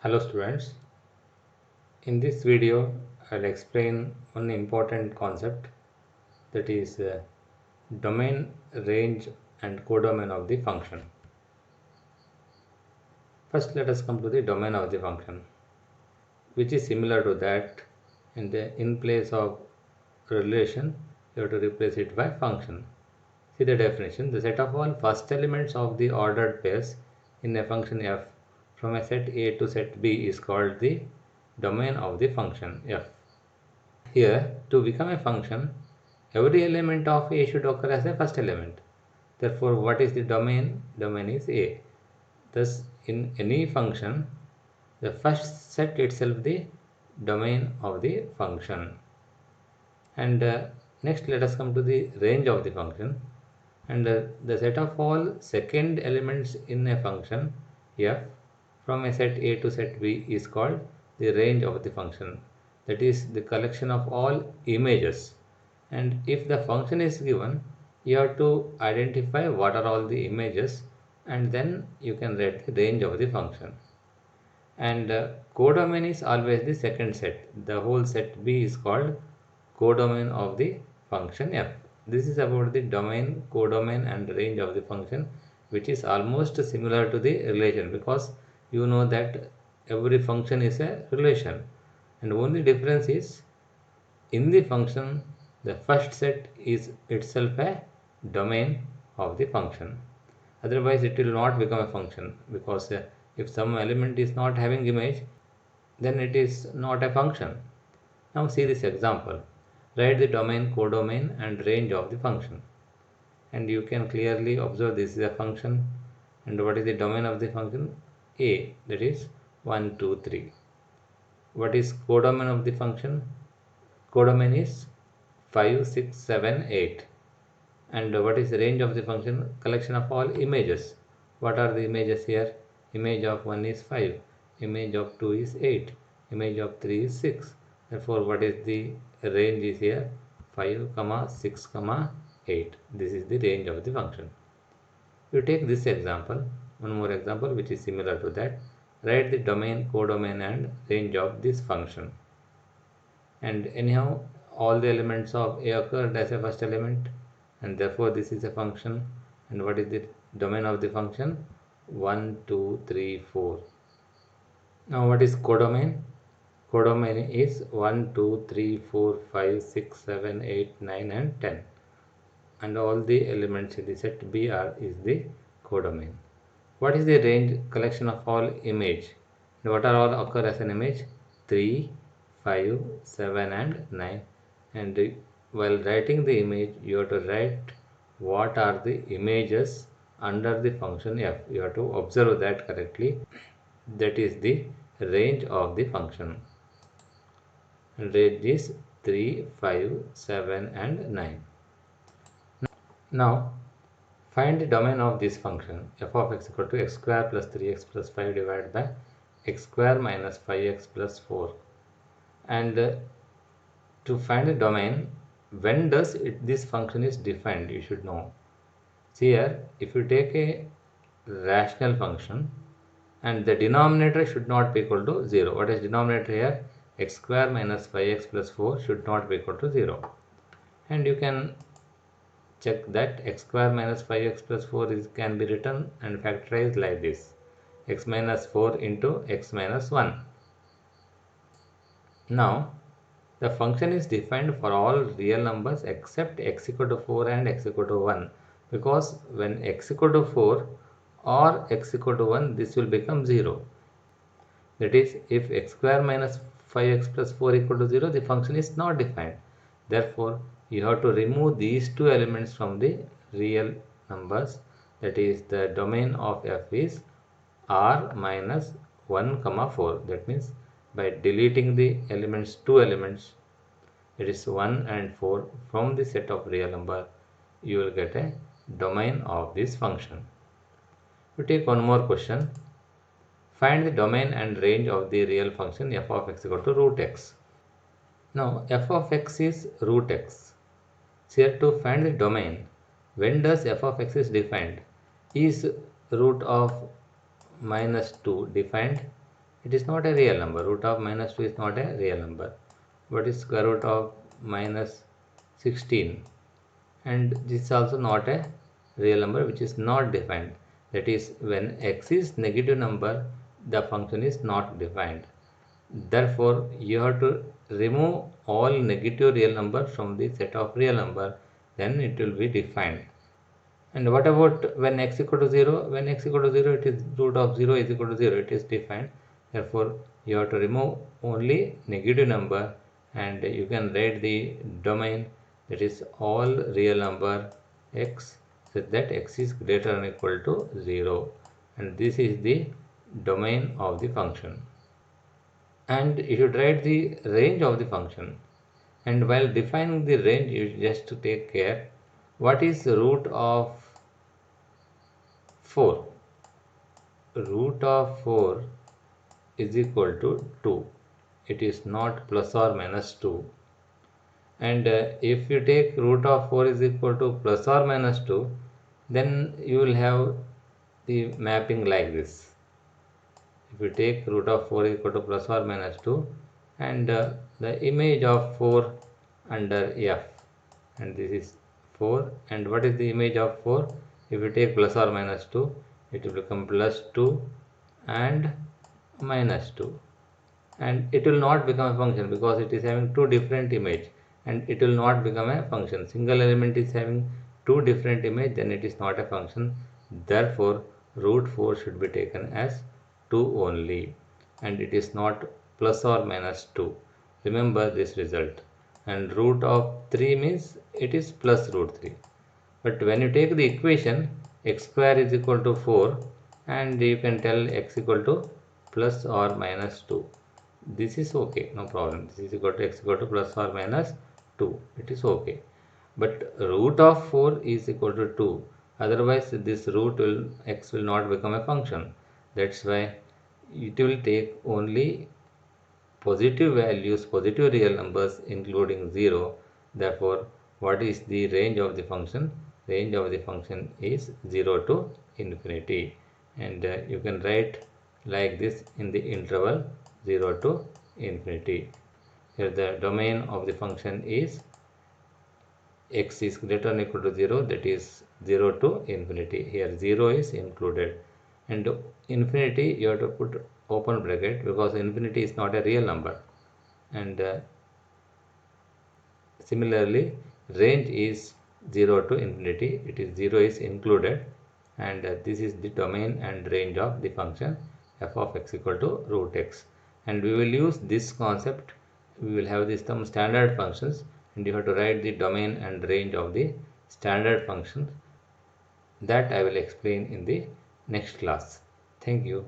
Hello students, in this video I'll explain one important concept, that is domain, range and codomain of the function. First let us come to the domain of the function, which is similar to that. In place of relation you have to replace it by function. See the definition: the set of all first elements of the ordered pairs in a function f from a set A to set B is called the domain of the function f. Here, to become a function, every element of A should occur as a first element. Therefore, what is the domain? Domain is A. Thus, in any function, the first set itself the domain of the function. And next, let us come to the range of the function. And the set of all second elements in a function f from a set A to set B is called the range of the function. That is the collection of all images. And if the function is given, you have to identify what are all the images, and then you can write the range of the function. And codomain is always the second set. The whole set B is called codomain of the function f. This is about the domain, codomain and range of the function, which is almost similar to the relation, because you know that every function is a relation, and only difference is in the function the first set is itself a domain of the function. Otherwise it will not become a function, because if some element is not having image, then it is not a function. Now see this example. Write the domain, codomain and range of the function, and you can clearly observe this is a function. And what is the domain of the function? A, that is 1 2 3. What is codomain of the function? Codomain is 5 6 7 8. And what is the range of the function? Collection of all images. What are the images here? Image of 1 is 5, image of 2 is 8, image of 3 is 6. Therefore, what is the range is here? 5, 6, 8. This is the range of the function. You take this example, one more example which is similar to that. Write the domain, codomain and range of this function. And anyhow, all the elements of A occurred as a first element, and therefore this is a function. And what is the domain of the function? 1 2 3 4. Now what is codomain? Codomain is 1 2 3 4 5 6 7 8 9 and 10, and all the elements in the set B are is the codomain. What is the range? Collection of all image. And what are all occur as an image? 3 5 7 and 9. And while writing the image, you have to write what are the images under the function f. You have to observe that correctly. That is the range of the function. And range is 3 5 7 and 9. Now find the domain of this function f of x equal to x square plus 3x plus 5 divided by x square minus 5x plus 4. And to find the domain, when does this function is defined, you should know. See here, if you take a rational function and the denominator should not be equal to 0. What is denominator here? X square minus 5x plus 4 should not be equal to 0. And you can check that x square minus 5x plus 4 can be written and factorized like this: x minus 4 into x minus 1. Now the function is defined for all real numbers except x equal to 4 and x equal to 1, because when x equal to 4 or x equal to 1, this will become 0. That is, if x square minus 5x plus 4 equal to 0, the function is not defined. Therefore, you have to remove these two elements from the real numbers. That is, the domain of f is r minus 1 comma 4. That means by deleting the elements, two elements, that is 1 and 4, from the set of real number, you will get a domain of this function. We take one more question. Find the domain and range of the real function f of x equal to root x. Now f of x is root x. So here to find the domain, when does f of x is defined? Is root of minus 2 defined? It is not a real number. Root of minus 2 is not a real number. What is square root of minus 16? And this is also not a real number, which is not defined. That is, when x is negative number, the function is not defined. Therefore, you have to remove all negative real numbers from the set of real number, then it will be defined. And what about when x equal to 0? When x equal to 0, it is root of 0 is equal to 0. It is defined. Therefore, you have to remove only negative number, and you can write the domain, that is all real number x, so that x is greater than or equal to 0. And this is the domain of the function. And you should write the range of the function. And while defining the range, you just to take care, what is root of 4? Root of 4 is equal to 2. It is not plus or minus 2. And if you take root of 4 is equal to plus or minus 2, then you will have the mapping like this. If you take root of 4 is equal to plus or minus 2, and the image of 4 under f, and this is 4, and what is the image of 4? If you take plus or minus 2, it will become plus 2 and minus 2, and it will not become a function because it is having two different image, and it will not become a function. Single element is having two different image, then it is not a function. Therefore, root 4 should be taken as 2 only, and it is not plus or minus 2. Remember this result. And root of 3 means it is plus root 3. But when you take the equation, x square is equal to 4, and you can tell x equal to plus or minus 2. This is okay, no problem. This is equal to x equal to plus or minus 2. It is okay. But root of 4 is equal to 2. Otherwise, this root will x will not become a function. That's why it will take only positive values, positive real numbers including 0. Therefore, what is the range of the function? Range of the function is 0 to infinity. And you can write like this in the interval 0 to infinity. Here the domain of the function is x is greater than or equal to 0, that is 0 to infinity. Here 0 is included, and infinity you have to put open bracket because infinity is not a real number. And similarly, range is 0 to infinity, it is 0 is included, and this is the domain and range of the function f of x equal to root x. And we will use this concept. We will have some standard functions, and you have to write the domain and range of the standard functions. That I will explain in the next class. Thank you.